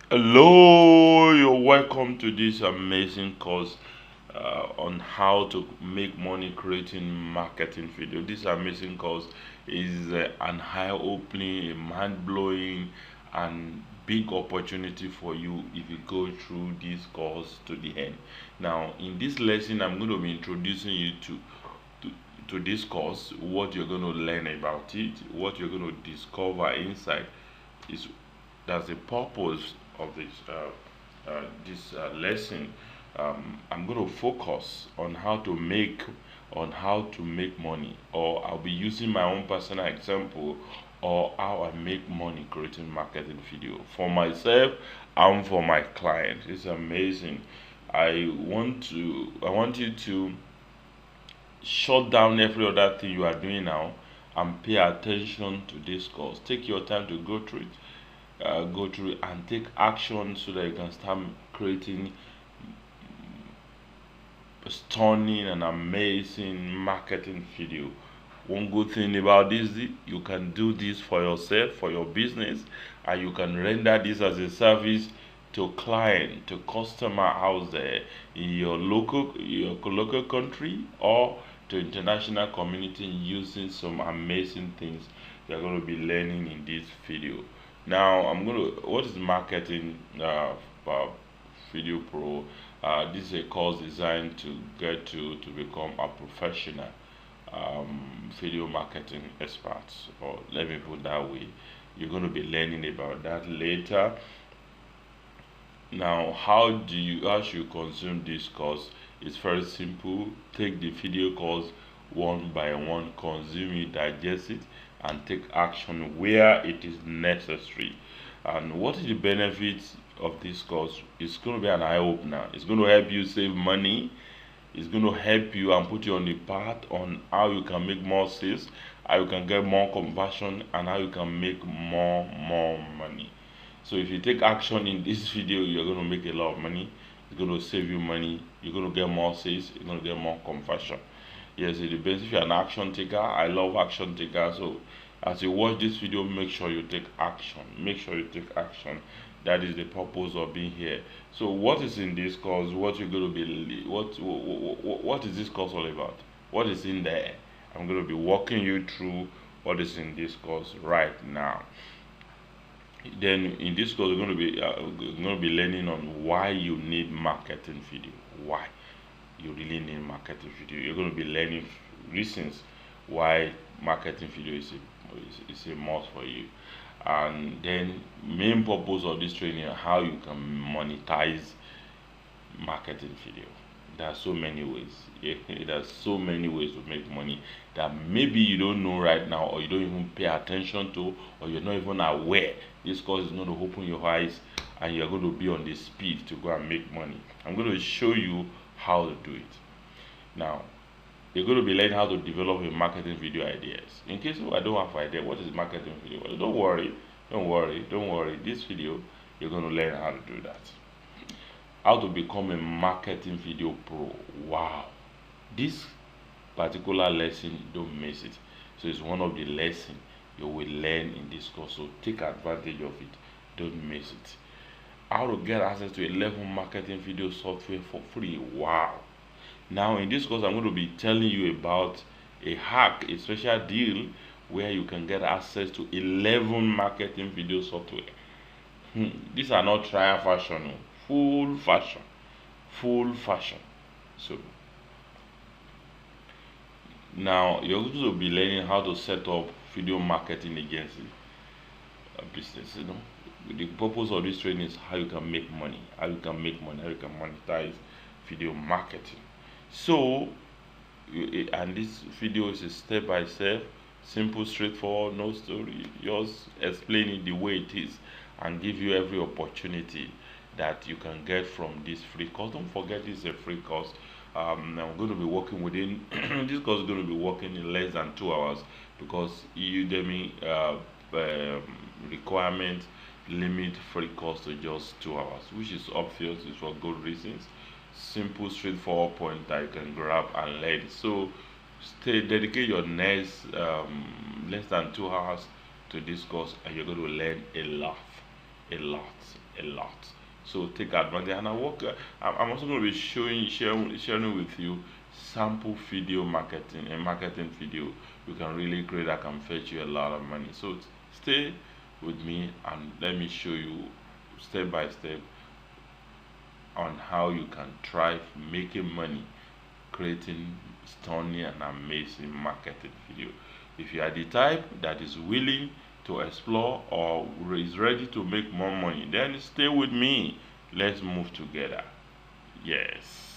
Hello, you're welcome to this amazing course on how to make money creating marketing video. This amazing course is an eye-opening, a mind-blowing, and big opportunity for you if you go through this course to the end. Now, in this lesson, I'm going to be introducing you to, to this course, what you're going to learn about it, what you're going to discover inside is that's the purpose of this lesson. I'm going to focus on how to make money, or I'll be using my own personal example, or how I make money creating marketing video for myself and for my clients. It's amazing. I want you to shut down every other thing you are doing now and pay attention to this course. Take your time to go through it and take action so that you can start creating stunning and amazing marketing video. One good thing about this is you can do this for yourself, for your business, and you can render this as a service to client, to customer out there in your local country, or to international community, using some amazing things you're going to be learning in this video. Now, what is marketing video pro? This is a course designed to get to become a professional video marketing expert, or let me put that way. You're going to be learning about that later. Now, how should you consume this course? It's very simple. Take the video course one by one, consume it, digest it, and take action where it is necessary. And what is the benefits of this course? It's going to be an eye opener. It's going to help you save money. It's going to help you and put you on the path on how you can make more sales, how you can get more conversion, and how you can make more money. So if you take action in this video, you're going to make a lot of money. It's going to save you money. You're going to get more sales. You're going to get more conversion. Yes, it depends. If you're an action taker, I love action takers. So as you watch this video, make sure you take action. Make sure you take action. That is the purpose of being here. So what is in this course? What you're going to be? What is this course all about? What is in there? I'm going to be walking you through what is in this course right now. Then in this course, we're going to be learning on why you need marketing video. Why you really need marketing video. You're going to be learning reasons why marketing video is a must for you. And then main purpose of this training, how you can monetize marketing video. There are so many ways. Yeah, there's so many ways to make money that maybe you don't know right now, or you don't even pay attention to, or you're not even aware. This course is going to open your eyes, and you're going to be on the speed to go and make money. I'm going to show you how to do it. Now, you're going to be learning how to develop a marketing video ideas. In case I don't have idea, what is marketing video? Well, don't worry. This video, you're going to learn how to do that. How to become a marketing video pro. Wow, this particular lesson, don't miss it. So it's one of the lessons you will learn in this course, so take advantage of it. Don't miss it. How to get access to 11 marketing video software for free. Wow. Now in this course, I'm going to be telling you about a hack, a special deal where you can get access to 11 marketing video software. These are not trial fashion, full fashion. So now you're going to be learning how to set up video marketing agency business. The purpose of this training is how you can make money, how you can monetize video marketing. So and this video is a step by step, simple, straightforward, no story, just explain it the way it is and give you every opportunity that you can get from this free course. Don't forget, this is a free course. I'm going to be working within this course is going to be working in less than 2 hours, because Udemy requirement limit free course to just 2 hours, which is obvious. It's for good reasons. Simple, straightforward point that you can grab and learn. So dedicate your next less than 2 hours to this course, and you're going to learn a lot. a lot. So take advantage. And I'm also going to be sharing with you sample video marketing, a marketing video you can really create that can fetch you a lot of money. So stay with me and let me show you step by step on how you can thrive making money creating stunning and amazing marketing video. If you are the type that is willing to explore or is ready to make more money, then stay with me. Let's move together. Yes.